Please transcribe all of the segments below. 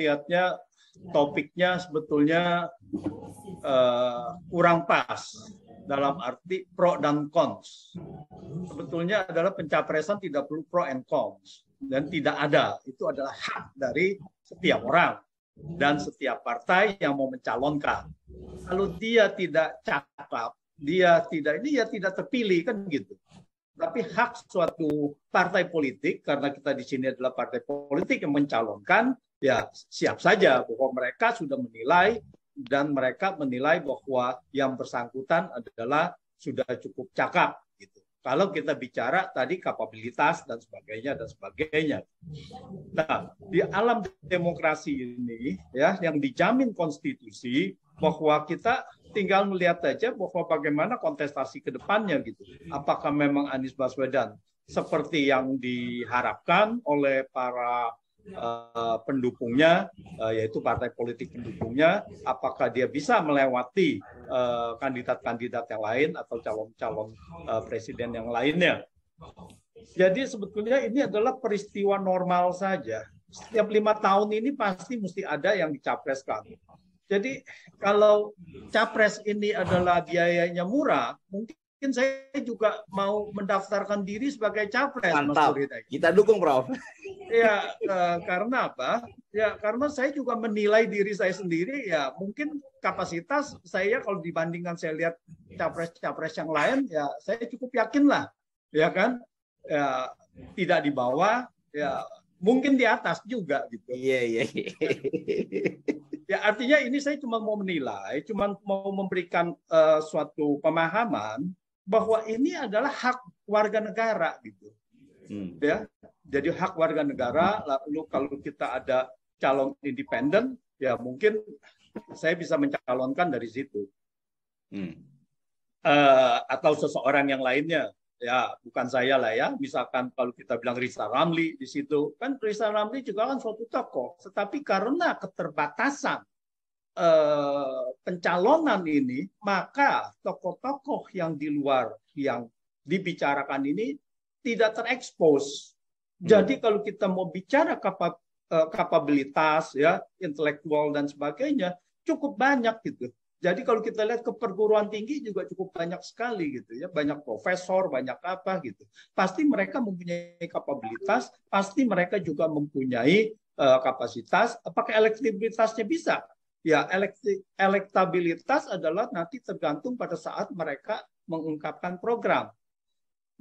melihatnya topiknya sebetulnya kurang pas dalam arti pro dan cons. Sebetulnya adalah pencapresan tidak perlu pro and cons dan tidak ada. Itu adalah hak dari setiap orang dan setiap partai yang mau mencalonkan. Kalau dia tidak cakap, dia tidak terpilih kan gitu. Tapi hak suatu partai politik, karena kita di sini adalah partai politik yang mencalonkan, ya siap saja bahwa mereka sudah menilai dan mereka menilai bahwa yang bersangkutan adalah sudah cukup cakap gitu. Kalau kita bicara tadi kapabilitas dan sebagainya. Nah, di alam demokrasi ini ya yang dijamin konstitusi bahwa kita tinggal melihat aja bahwa bagaimana kontestasi ke depannya gitu. Apakah memang Anies Baswedan seperti yang diharapkan oleh para pendukungnya, yaitu partai politik pendukungnya, apakah dia bisa melewati kandidat-kandidat yang lain atau calon-calon presiden yang lainnya. Jadi sebetulnya ini adalah peristiwa normal saja. Setiap 5 tahun ini pasti mesti ada yang dicapreskan. Jadi kalau capres ini adalah biayanya murah, mungkin saya juga mau mendaftarkan diri sebagai capres. Mantap. Kita dukung, Prof. Ya, karena apa? Ya, karena saya juga menilai diri saya sendiri. Ya, mungkin kapasitas saya kalau dibandingkan saya lihat capres-capres yang lain, ya saya cukup yakin lah, ya kan? Ya, tidak di bawah, ya mungkin di atas juga gitu. Iya. Ya, artinya ini saya cuma mau menilai, cuma mau memberikan suatu pemahaman bahwa ini adalah hak warga negara gitu. Ya, jadi hak warga negara. Lalu kalau kita ada calon independen, ya mungkin saya bisa mencalonkan dari situ. Atau seseorang yang lainnya, ya bukan saya lah ya. Misalkan kalau kita bilang Rizal Ramli di situ, kan Rizal Ramli juga kan suatu tokoh, tetapi karena keterbatasan pencalonan ini, maka tokoh-tokoh yang di luar yang dibicarakan ini tidak terekspos. Jadi kalau kita mau bicara kapabilitas, ya intelektual dan sebagainya, cukup banyak gitu. Jadi kalau kita lihat ke perguruan tinggi juga cukup banyak sekali gitu ya, banyak profesor, banyak apa gitu. Pasti mereka mempunyai kapabilitas, pasti mereka juga mempunyai kapasitas. Apakah elektabilitasnya bisa? Ya, elektabilitas adalah nanti tergantung pada saat mereka mengungkapkan program.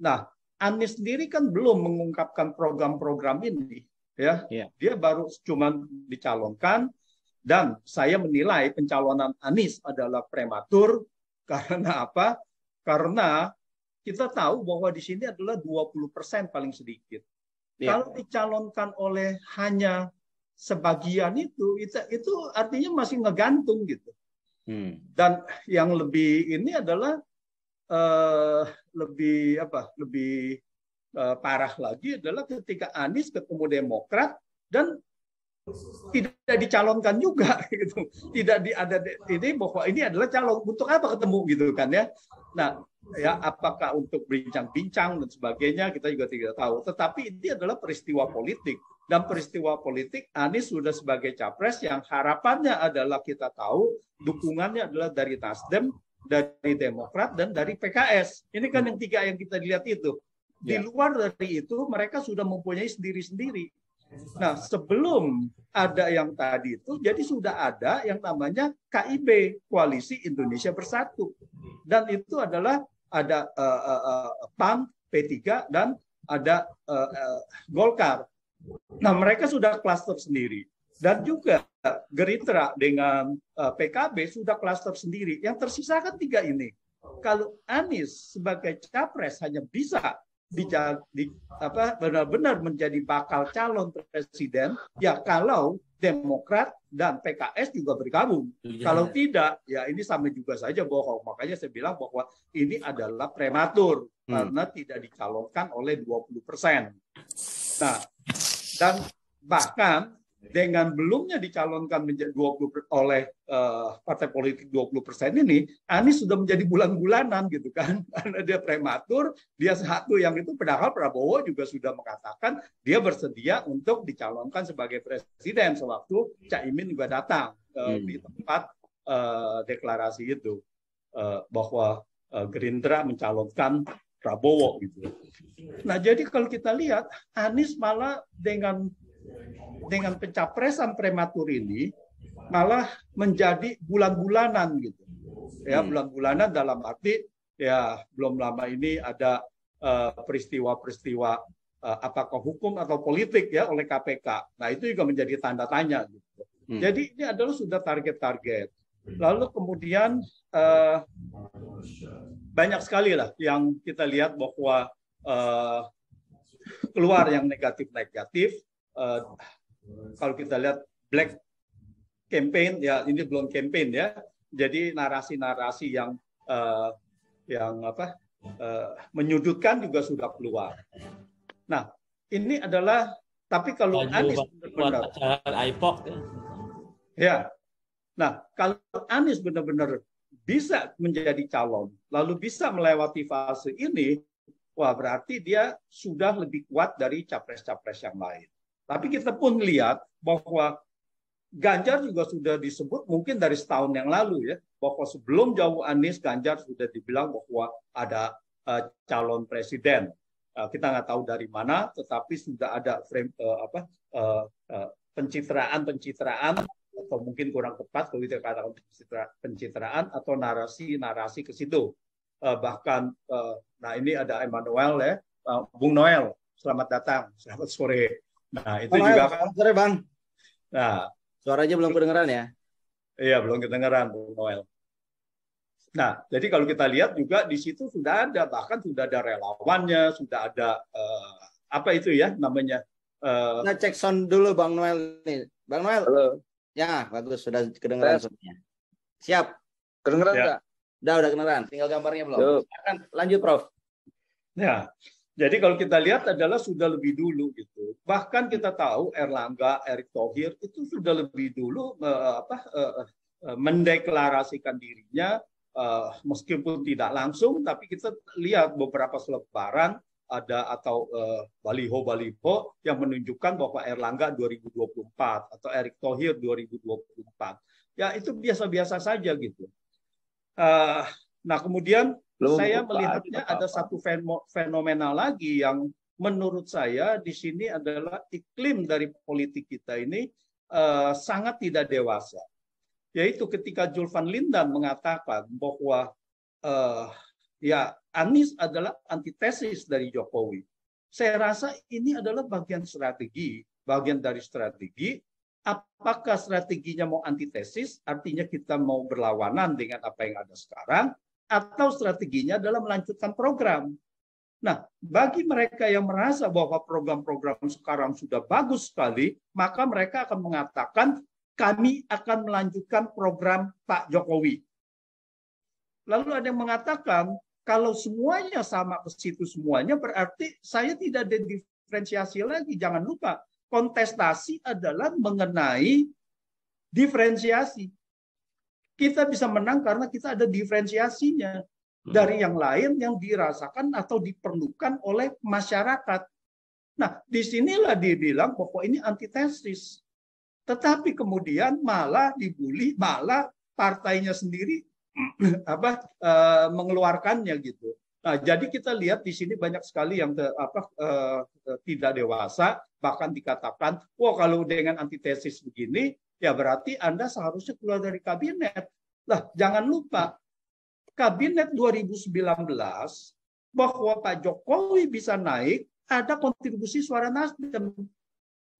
Nah, Anies sendiri kan belum mengungkapkan program-program ini, ya. Dia baru cuma dicalonkan, dan saya menilai pencalonan Anies adalah prematur karena apa? Karena kita tahu bahwa di sini adalah 20% paling sedikit. Kalau dicalonkan oleh hanya sebagian itu artinya masih ngegantung gitu. Dan yang lebih ini adalah lebih parah lagi adalah ketika Anies ketemu Demokrat dan tidak dicalonkan juga gitu. Tidak ada ini bahwa ini adalah calon, untuk apa ketemu gitu kan ya. Nah, ya apakah untuk bincang-bincang dan sebagainya kita juga tidak tahu. Tetapi ini adalah peristiwa politik. Dan peristiwa politik, Anies sudah sebagai capres yang harapannya adalah kita tahu dukungannya adalah dari Nasdem, dari Demokrat, dan dari PKS. Ini kan yang tiga yang kita lihat itu. Di luar dari itu, mereka sudah mempunyai sendiri-sendiri. Nah, sebelum ada yang tadi itu, jadi sudah ada yang namanya KIB, Koalisi Indonesia Bersatu. Dan itu adalah ada PAN, P3, dan ada Golkar. Nah, mereka sudah klaster sendiri. Dan juga Gerindra dengan PKB sudah klaster sendiri. Yang tersisa kan tiga ini. Kalau Anies sebagai capres hanya bisa benar-benar menjadi bakal calon presiden, ya kalau Demokrat dan PKS juga bergabung. Kalau tidak, ya ini sama juga saja bohong. Makanya saya bilang bahwa ini adalah prematur karena tidak dicalonkan oleh 20%. Nah, dan bahkan dengan belumnya dicalonkan menjadi 20 oleh partai politik 20% ini, Anies sudah menjadi bulan-bulanan gitu kan, karena dia prematur, dia satu yang itu, padahal Prabowo juga sudah mengatakan dia bersedia untuk dicalonkan sebagai presiden sewaktu Caimin juga datang di tempat deklarasi itu bahwa Gerindra mencalonkan Prabowo gitu. Nah, jadi kalau kita lihat Anies malah dengan pencapresan prematur ini malah menjadi bulan-bulanan gitu. Ya, bulan-bulanan dalam arti ya belum lama ini ada peristiwa-peristiwa apakah hukum atau politik ya oleh KPK. Nah, itu juga menjadi tanda tanya gitu. Jadi ini adalah sudah target-target. Lalu kemudian banyak sekali lah yang kita lihat bahwa keluar yang negatif-negatif. Kalau kita lihat black campaign, ya ini belum campaign ya. Jadi narasi-narasi yang menyudutkan juga sudah keluar. Nah, ini adalah, tapi kalau Anies benar-benar ya. Nah, kalau Anies benar-benar bisa menjadi calon, lalu bisa melewati fase ini, wah berarti dia sudah lebih kuat dari capres-capres yang lain. Tapi kita pun lihat bahwa Ganjar juga sudah disebut mungkin dari setahun yang lalu ya, bahwa sebelum jauh Anies, Ganjar sudah dibilang bahwa ada calon presiden. Kita nggak tahu dari mana, tetapi sudah ada frame pencitraan atau mungkin kurang tepat kalau kita katakan pencitraan atau narasi ke situ. Bahkan, nah ini ada Emmanuel ya, Bung Noel, selamat datang, selamat sore. Nah, itu juga kan. Sore, Bang. Nah, suaranya belum kedengeran ya? Iya, belum kedengeran, Bung Noel. Nah, jadi kalau kita lihat juga di situ sudah ada, bahkan sudah ada relawannya, sudah ada apa itu ya namanya? Nah, cek sound dulu Bang Noel nih. Bang Noel. Halo. Ya, bagus, sudah kedengeran suaranya. Siap. Kedengeran ya. Enggak? Udah kedengeran. Tinggal gambarnya belum? Silakan lanjut, Prof. Ya. Jadi kalau kita lihat adalah sudah lebih dulu gitu. Bahkan kita tahu Erlangga, Erick Thohir itu sudah lebih dulu mendeklarasikan dirinya meskipun tidak langsung, tapi kita lihat beberapa selebaran ada atau baliho-baliho yang menunjukkan bahwa Erlangga 2024 atau Erick Thohir 2024. Ya itu biasa-biasa saja gitu. Nah kemudian saya melihatnya ada satu fenomena lagi yang menurut saya di sini adalah iklim dari politik kita ini sangat tidak dewasa. Yaitu ketika Zulfan Lindan mengatakan bahwa ya Anies adalah antitesis dari Jokowi. Saya rasa ini adalah bagian dari strategi. Apakah strateginya mau antitesis, artinya kita mau berlawanan dengan apa yang ada sekarang, atau strateginya adalah melanjutkan program. Nah, bagi mereka yang merasa bahwa program-program sekarang sudah bagus sekali, maka mereka akan mengatakan, kami akan melanjutkan program Pak Jokowi. Lalu ada yang mengatakan, kalau semuanya sama ke situ semuanya, berarti saya tidak ada diferensiasi lagi. Jangan lupa, kontestasi adalah mengenai diferensiasi. Kita bisa menang karena kita ada diferensiasinya dari yang lain yang dirasakan atau diperlukan oleh masyarakat. Nah, disinilah dibilang bahwa ini antitesis. Tetapi kemudian malah dibully, malah partainya sendiri mengeluarkannya gitu. Nah, jadi kita lihat di sini banyak sekali yang tidak dewasa, bahkan dikatakan, wah kalau dengan antitesis begini, ya berarti Anda seharusnya keluar dari kabinet. Lah, jangan lupa, kabinet 2019 bahwa Pak Jokowi bisa naik, ada kontribusi suara Nasdem.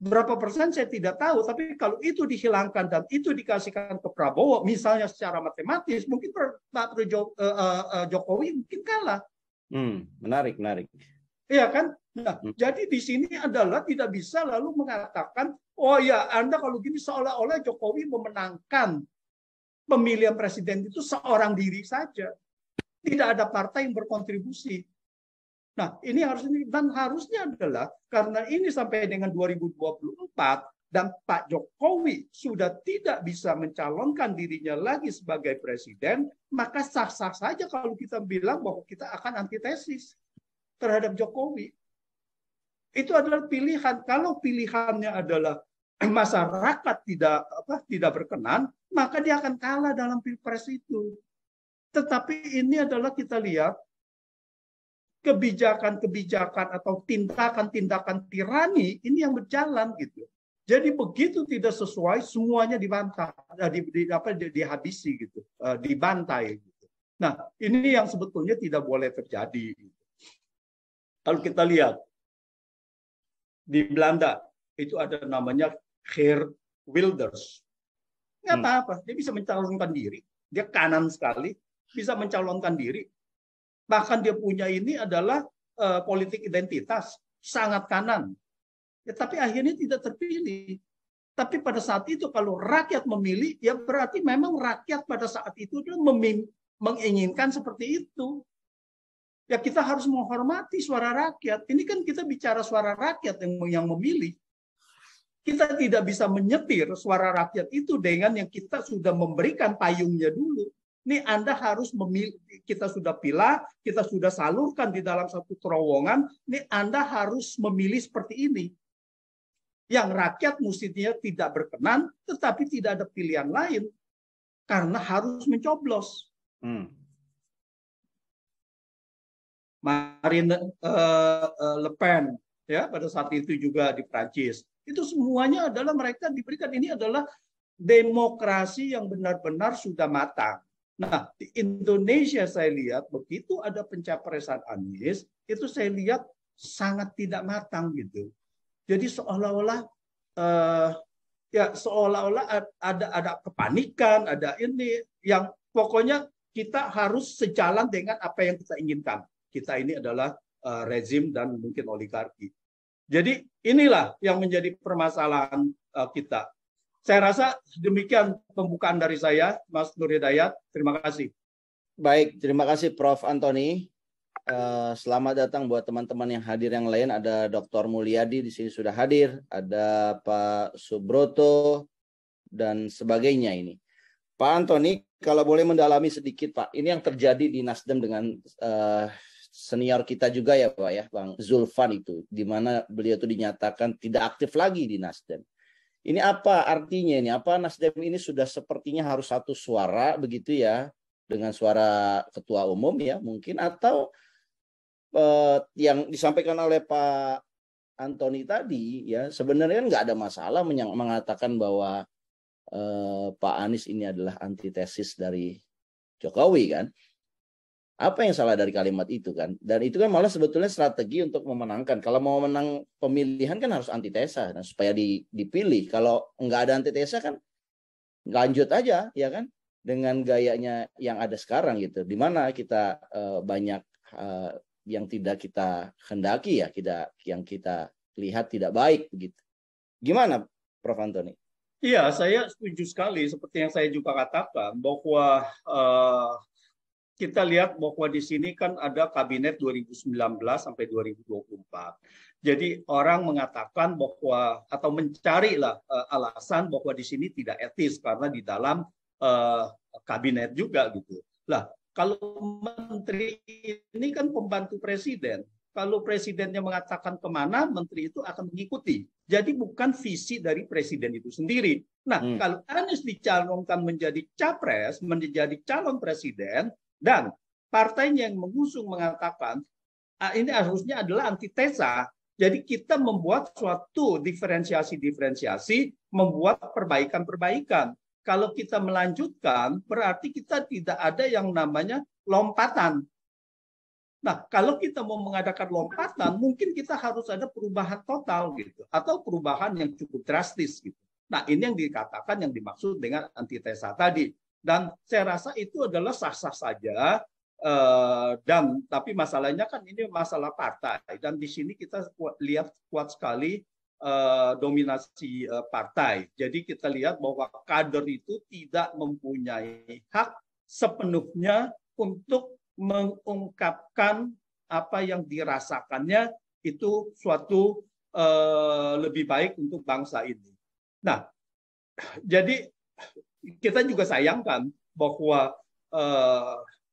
Berapa persen saya tidak tahu, tapi kalau itu dihilangkan dan itu dikasihkan ke Prabowo, misalnya secara matematis, mungkin Pak Jokowi mungkin kalah. Menarik. Iya kan? Nah, jadi di sini adalah tidak bisa lalu mengatakan, oh ya Anda kalau gini seolah-olah Jokowi memenangkan pemilihan presiden itu seorang diri saja. Tidak ada partai yang berkontribusi. Nah, ini harusnya adalah karena ini sampai dengan 2024 dan Pak Jokowi sudah tidak bisa mencalonkan dirinya lagi sebagai presiden, maka sah-sah saja kalau kita bilang bahwa kita akan antitesis terhadap Jokowi. Itu adalah pilihan. Kalau pilihannya adalah masyarakat tidak berkenan, maka dia akan kalah dalam pilpres itu. Tetapi ini adalah kita lihat kebijakan-kebijakan atau tindakan-tindakan tirani ini yang berjalan gitu. Jadi begitu tidak sesuai semuanya dibantah, dihabisi gitu, dibantai gitu. Nah, ini yang sebetulnya tidak boleh terjadi. Kalau kita lihat di Belanda itu ada namanya Geert Wilders. Nggak apa-apa, dia bisa mencalonkan diri. Dia kanan sekali, bisa mencalonkan diri. Bahkan dia punya ini adalah politik identitas, sangat kanan. Ya, tapi akhirnya tidak terpilih. Tapi pada saat itu kalau rakyat memilih, ya berarti memang rakyat pada saat itu menginginkan seperti itu. Ya kita harus menghormati suara rakyat. Ini kan kita bicara suara rakyat yang memilih. Kita tidak bisa menyetir suara rakyat itu dengan yang kita sudah memberikan payungnya dulu. Ini Anda harus memilih, kita sudah pilih, kita sudah salurkan di dalam satu terowongan, ini Anda harus memilih seperti ini. Yang rakyat mestinya tidak berkenan, tetapi tidak ada pilihan lain. Karena harus mencoblos. Marine Le Pen, ya pada saat itu juga di Prancis. Itu semuanya adalah mereka diberikan, ini adalah demokrasi yang benar-benar sudah matang. Nah, di Indonesia saya lihat begitu ada pencapresan Anies, itu saya lihat sangat tidak matang gitu. Jadi seolah-olah ada kepanikan, ada ini yang pokoknya kita harus sejalan dengan apa yang kita inginkan. Kita ini adalah rezim dan mungkin oligarki. Jadi inilah yang menjadi permasalahan kita. Saya rasa demikian pembukaan dari saya, Mas Nur Hidayat. Terima kasih. Baik, terima kasih Prof. Antoni. Selamat datang buat teman-teman yang hadir yang lain. Ada Dr. Mulyadi di sini sudah hadir, ada Pak Subroto dan sebagainya ini. Pak Antoni, kalau boleh mendalami sedikit Pak, ini yang terjadi di Nasdem dengan senior kita juga ya Pak ya, Bang Zulfan itu, di mana beliau itu dinyatakan tidak aktif lagi di Nasdem. Ini apa artinya ini? Apa Nasdem ini sudah sepertinya harus satu suara begitu ya, dengan suara ketua umum ya mungkin, atau yang disampaikan oleh Pak Antoni tadi ya sebenarnya nggak ada masalah mengatakan bahwa Pak Anies ini adalah antitesis dari Jokowi kan? Apa yang salah dari kalimat itu kan? Dan itu kan malah sebetulnya strategi untuk memenangkan. Kalau mau menang pemilihan kan harus antitesa nah, supaya dipilih. Kalau nggak ada antitesa kan lanjut aja ya kan dengan gayanya yang ada sekarang gitu. Di mana kita banyak yang tidak kita hendaki ya, yang kita lihat tidak baik begitu. Gimana Prof. Antoni? Iya, saya setuju sekali seperti yang saya juga katakan bahwa kita lihat bahwa di sini kan ada kabinet 2019 sampai 2024. Jadi orang mengatakan bahwa atau mencarilah alasan bahwa di sini tidak etis karena di dalam kabinet juga gitu. Lah, kalau menteri ini kan pembantu presiden. Kalau presidennya mengatakan kemana, menteri itu akan mengikuti. Jadi bukan visi dari presiden itu sendiri. Nah, kalau Anies dicalonkan menjadi capres, menjadi calon presiden, dan partainya yang mengusung mengatakan ini harusnya adalah antitesa. Jadi kita membuat suatu diferensiasi, membuat perbaikan-perbaikan. Kalau kita melanjutkan, berarti kita tidak ada yang namanya lompatan. Nah, kalau kita mau mengadakan lompatan, mungkin kita harus ada perubahan total gitu, atau perubahan yang cukup drastis gitu. Nah, ini yang dikatakan yang dimaksud dengan antitesa tadi. Dan saya rasa itu adalah sah-sah saja. Dan tapi masalahnya kan ini masalah partai. Dan di sini kita lihat kuat sekali dominasi partai. Jadi kita lihat bahwa kader itu tidak mempunyai hak sepenuhnya untuk mengungkapkan apa yang dirasakannya itu suatu lebih baik untuk bangsa ini. Nah, jadi kita juga sayangkan bahwa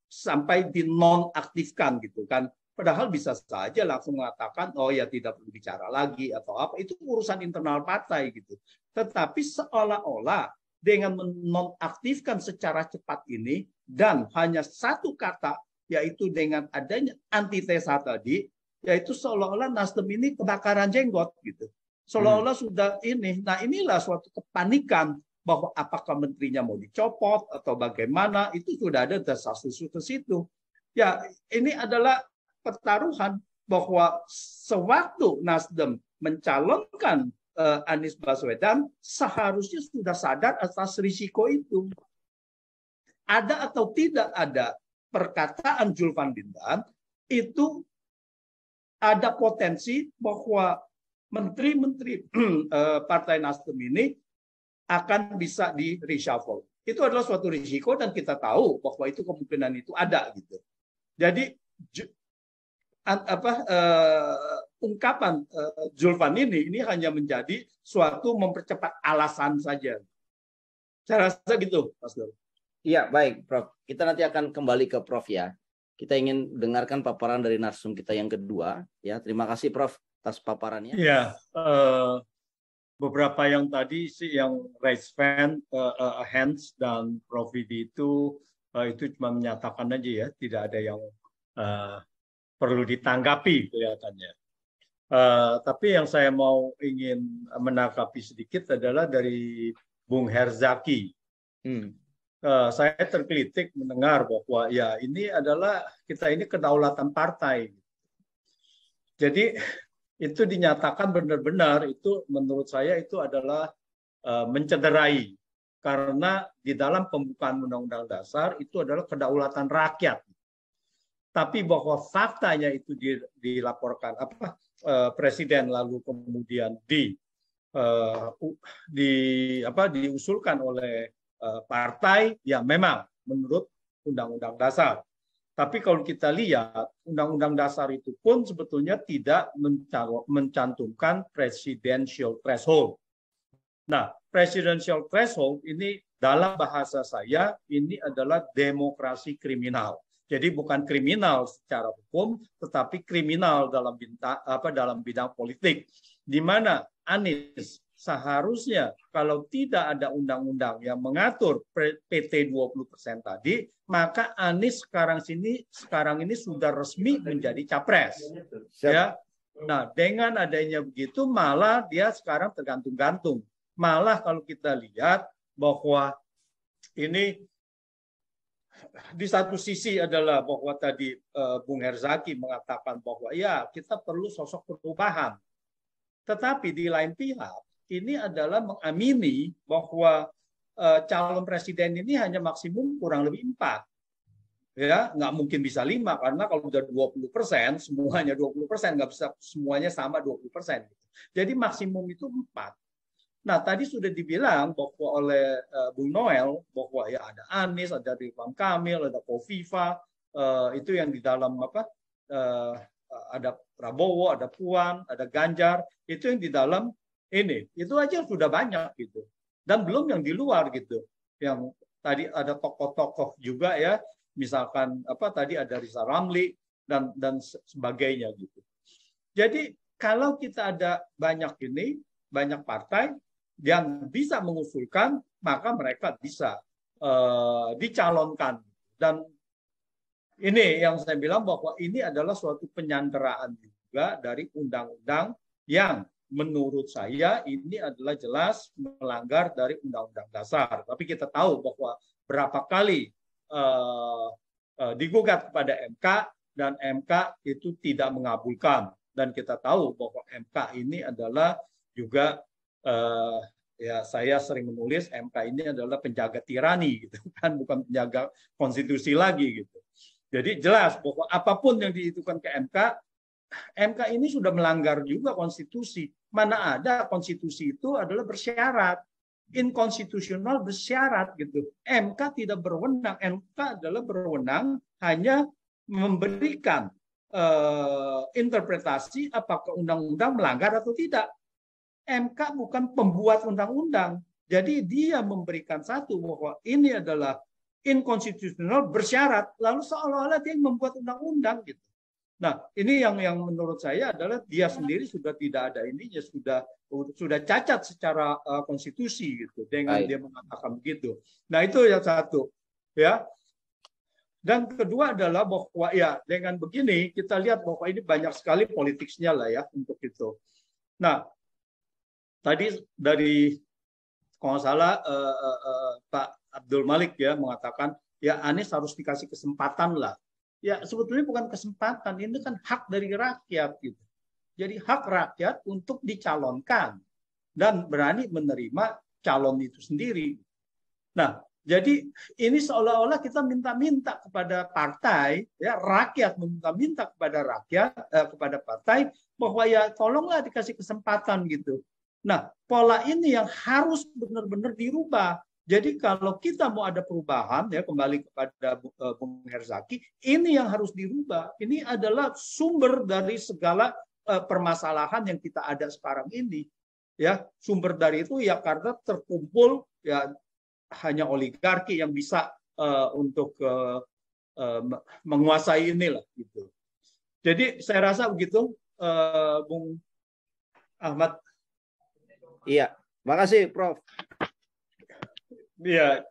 sampai dinonaktifkan gitu kan. Padahal bisa saja langsung mengatakan, oh ya tidak perlu bicara lagi atau apa. Itu urusan internal partai gitu. Tetapi seolah-olah dengan menonaktifkan secara cepat ini dan hanya satu kata, yaitu dengan adanya antitesa tadi, yaitu seolah-olah Nasdem ini kebakaran jenggot gitu. Seolah-olah sudah ini. Nah inilah suatu kepanikan bahwa apakah menterinya mau dicopot atau bagaimana, itu sudah ada desas-desus ke situ. Ya, ini adalah pertaruhan bahwa sewaktu Nasdem mencalonkan Anies Baswedan, seharusnya sudah sadar atas risiko itu. Ada atau tidak ada perkataan Zulfan Bintan, itu ada potensi bahwa menteri-menteri Partai Nasdem ini akan bisa di reshuffle. Itu adalah suatu risiko dan kita tahu bahwa itu kemungkinan itu ada gitu. Jadi ungkapan Zulfan ini hanya menjadi suatu mempercepat alasan saja. Saya rasa gitu, Mas Dor. Iya, baik, Prof. Kita nanti akan kembali ke Prof ya. Kita ingin dengarkan paparan dari narsum kita yang kedua. Ya, terima kasih Prof atas paparannya. Iya, beberapa yang tadi sih yang raise hands dan Prof Vidi itu cuma menyatakan aja ya, tidak ada yang perlu ditanggapi kelihatannya. Tapi yang saya ingin menanggapi sedikit adalah dari Bung Herzaki. Saya tergelitik mendengar bahwa ya ini adalah kita ini kedaulatan partai. Jadi itu dinyatakan benar-benar itu menurut saya itu adalah mencederai karena di dalam pembukaan Undang-Undang Dasar itu adalah kedaulatan rakyat. Tapi bahwa faktanya itu dilaporkan presiden lalu kemudian diusulkan oleh partai, ya memang menurut Undang-Undang Dasar. Tapi kalau kita lihat, Undang-Undang Dasar itu pun sebetulnya tidak mencantumkan presidential threshold. Nah, presidential threshold ini dalam bahasa saya, ini adalah demokrasi kriminal. Jadi bukan kriminal secara hukum, tetapi kriminal dalam bidang politik. Di mana Anies seharusnya kalau tidak ada undang-undang yang mengatur PT 20% tadi, maka Anies sekarang ini sudah resmi menjadi capres. Ya. Nah, dengan adanya begitu malah dia sekarang tergantung-gantung. Malah kalau kita lihat bahwa ini di satu sisi adalah bahwa tadi Bung Herzaki mengatakan bahwa ya kita perlu sosok perubahan. Tetapi di lain pihak ini adalah mengamini bahwa calon presiden ini hanya maksimum kurang lebih 4. Ya, nggak mungkin bisa 5 karena kalau udah 20%, semuanya 20%, nggak bisa semuanya sama 20%. Jadi maksimum itu 4. Nah, tadi sudah dibilang bahwa oleh Bung Noel bahwa ya ada Anies, ada Ridwan Kamil, ada Kofifa, itu yang di dalam ada Prabowo, ada Puan, ada Ganjar, itu yang di dalam ini. Itu aja sudah banyak gitu. Dan belum yang di luar gitu. Yang tadi ada tokoh-tokoh juga ya, misalkan tadi ada Riza Ramli dan sebagainya gitu. Jadi kalau kita ada banyak partai yang bisa mengusulkan, maka mereka bisa dicalonkan. Dan ini yang saya bilang bahwa ini adalah suatu penyanderaan juga dari undang-undang yang menurut saya ini adalah jelas melanggar dari Undang-Undang Dasar. Tapi kita tahu bahwa berapa kali digugat kepada MK dan MK itu tidak mengabulkan. Dan kita tahu bahwa MK ini adalah juga ya saya sering menulis MK ini adalah penjaga tirani gitu kan, bukan penjaga konstitusi lagi gitu. Jadi jelas bahwa apapun yang diitukan ke MK ini sudah melanggar juga konstitusi. Mana ada konstitusi itu adalah bersyarat, inkonstitusional bersyarat gitu. MK tidak berwenang. MK adalah berwenang hanya memberikan interpretasi apakah undang-undang melanggar atau tidak. MK bukan pembuat undang-undang. Jadi dia memberikan satu bahwa ini adalah inkonstitusional bersyarat, lalu seolah-olah dia membuat undang-undang gitu. Nah, ini yang menurut saya adalah dia sendiri sudah tidak ada ininya, sudah cacat secara konstitusi gitu dengan dia mengatakan begitu. Nah, itu yang satu, ya. Dan kedua adalah bahwa ya dengan begini kita lihat bahwa ini banyak sekali politiknya lah ya untuk itu. Nah, tadi dari kalau nggak salah Pak Abdul Malik ya mengatakan ya Anies harus dikasih kesempatan lah. Ya sebetulnya bukan kesempatan, ini kan hak dari rakyat gitu. Jadi hak rakyat untuk dicalonkan dan berani menerima calon itu sendiri. Nah, jadi ini seolah-olah kita minta-minta kepada partai, ya rakyat meminta-minta kepada rakyat, kepada partai bahwa ya tolonglah dikasih kesempatan gitu. Nah, pola ini yang harus benar-benar dirubah. Jadi kalau kita mau ada perubahan, ya kembali kepada Bung Herzaki, ini yang harus dirubah. Ini adalah sumber dari segala permasalahan yang kita ada sekarang ini. Ya, sumber dari itu ya karena terkumpul ya hanya oligarki yang bisa untuk menguasai inilah gitu. Jadi saya rasa begitu, Bung Ahmad. Iya, makasih Prof. Ya,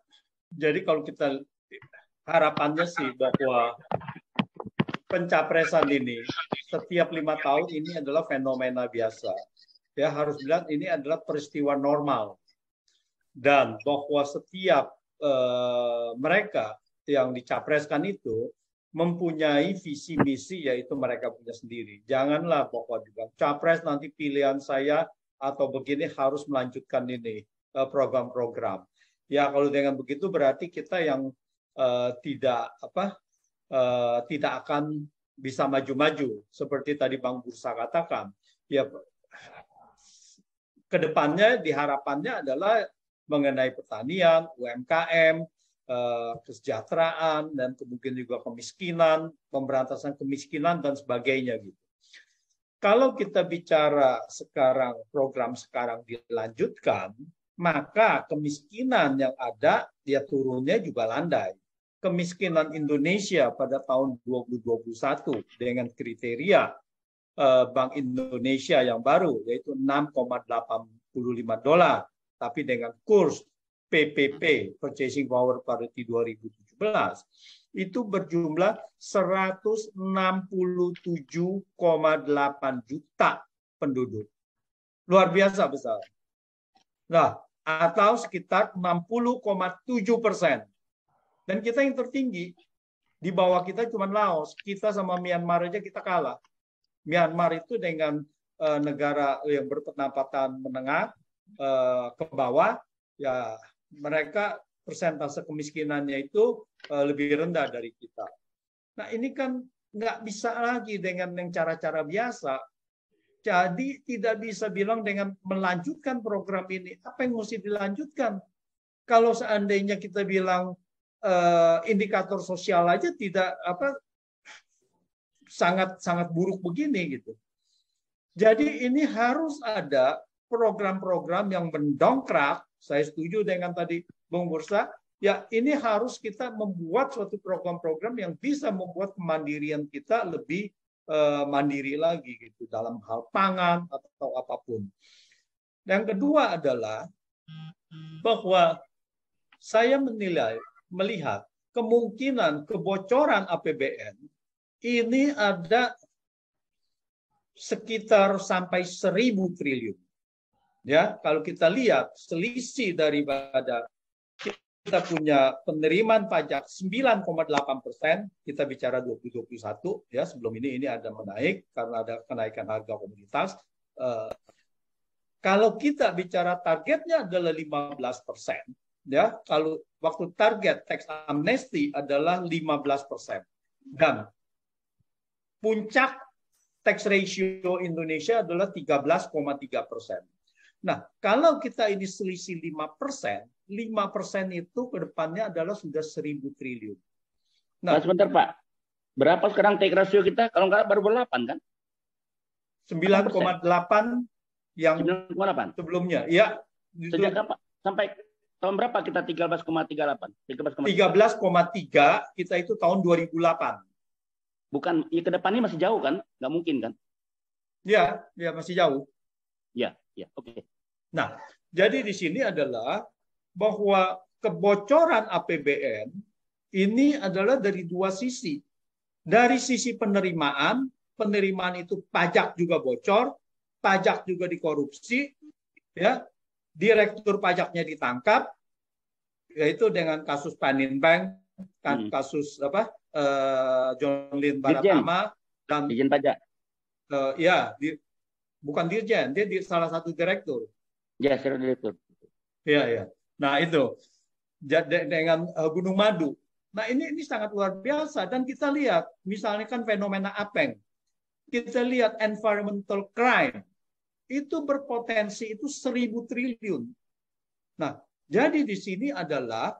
jadi kalau kita harapannya sih bahwa pencapresan ini setiap 5 tahun ini adalah fenomena biasa. Ya harus bilang ini adalah peristiwa normal dan bahwa setiap mereka yang dicapreskan itu mempunyai visi misi yaitu mereka punya sendiri. Janganlah bahwa dibilang capres nanti pilihan saya atau begini harus melanjutkan ini program-program. Ya kalau dengan begitu berarti kita yang tidak akan bisa maju-maju seperti tadi Bang Bursa katakan. Ya kedepannya diharapannya adalah mengenai pertanian, UMKM, kesejahteraan dan kemudian juga kemiskinan, pemberantasan kemiskinan dan sebagainya gitu. Kalau kita bicara sekarang program sekarang dilanjutkan, maka kemiskinan yang ada dia turunnya juga landai. Kemiskinan Indonesia pada tahun 2021 dengan kriteria Bank Indonesia yang baru yaitu 6,85 dolar, tapi dengan kurs PPP (Purchasing Power Parity) 2017 itu berjumlah 167,8 juta penduduk. Luar biasa besar. Nah, atau sekitar 60,7%. Dan kita yang tertinggi, di bawah kita cuma Laos. Kita sama Myanmar aja kita kalah. Myanmar itu dengan negara yang berpendapatan menengah ke bawah, ya mereka persentase kemiskinannya itu lebih rendah dari kita. Nah ini kan nggak bisa lagi dengan yang cara-cara biasa. Jadi tidak bisa bilang dengan melanjutkan program ini. Apa yang mesti dilanjutkan? Kalau seandainya kita bilang indikator sosial aja tidak sangat buruk begini gitu. Jadi ini harus ada program-program yang mendongkrak. Saya setuju dengan tadi Bung Bursa. Ya ini harus kita membuat suatu program-program yang bisa membuat kemandirian kita lebih mandiri lagi gitu dalam hal pangan atau apapun. Yang kedua adalah bahwa saya melihat kemungkinan kebocoran APBN ini ada sekitar sampai 1.000 triliun. Ya, kalau kita lihat selisih daripada kita punya penerimaan pajak 9,8%, kita bicara 2021 ya, sebelum ini ada menaik karena ada kenaikan harga komoditas. Kalau kita bicara targetnya adalah 15%, ya, kalau waktu target tax amnesty adalah 15%. Dan puncak tax ratio Indonesia adalah 13,3%. Nah, kalau kita ini selisih 5%, 5% itu ke depannya adalah sudah 1.000 triliun. Nah, sebentar Pak, berapa sekarang tax ratio kita? Kalau nggak baru 8 kan? 9,8 yang 9,8 sebelumnya. Ya. Sejak kapan? Sampai tahun berapa kita 13,38? 13,3 kita itu tahun 2008. Bukan, ya ke depan ini masih jauh kan? Nggak mungkin kan? Ya, ya masih jauh. Ya, oke. Nah, jadi di sini adalah bahwa kebocoran APBN ini adalah dari dua sisi. Dari sisi penerimaan itu pajak juga bocor, pajak juga dikorupsi, ya. Direktur pajaknya ditangkap, yaitu dengan kasus Panin Bank, kasus John Lynn Baratama dan Dirjen pajak. Bukan dirjen, dia salah satu direktur. Ya, direktur. Iya. Nah itu dengan Gunung Madu. Nah ini sangat luar biasa dan kita lihat misalnya kan fenomena Apeng, kita lihat environmental crime itu berpotensi itu 1.000 triliun. Nah jadi di sini adalah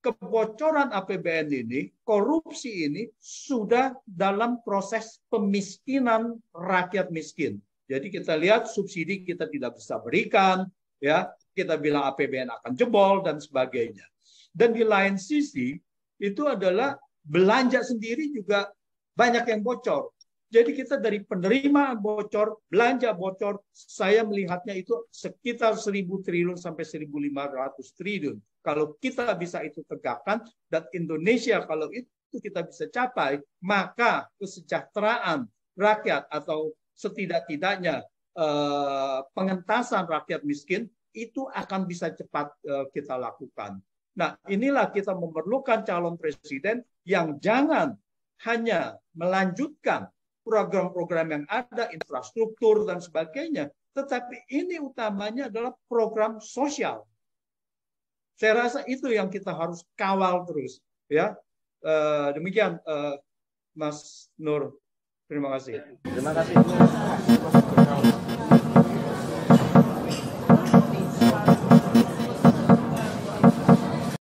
kebocoran APBN ini, korupsi ini sudah dalam proses pemiskinan rakyat miskin. Jadi kita lihat subsidi kita tidak bisa berikan, ya kita bilang APBN akan jebol dan sebagainya. Dan di lain sisi itu adalah belanja sendiri juga banyak yang bocor. Jadi kita dari penerimaan bocor, belanja bocor, saya melihatnya itu sekitar 1.000 triliun sampai 1.500 triliun. Kalau kita bisa itu tegakkan dan Indonesia kalau itu kita bisa capai, maka kesejahteraan rakyat atau setidak-tidaknya pengentasan rakyat miskin itu akan bisa cepat kita lakukan. Nah, inilah kita memerlukan calon presiden yang jangan hanya melanjutkan program-program yang ada, infrastruktur dan sebagainya, tetapi ini utamanya adalah program sosial. Saya rasa itu yang kita harus kawal terus, ya. Demikian, Mas Nur. Terima kasih. Terima kasih.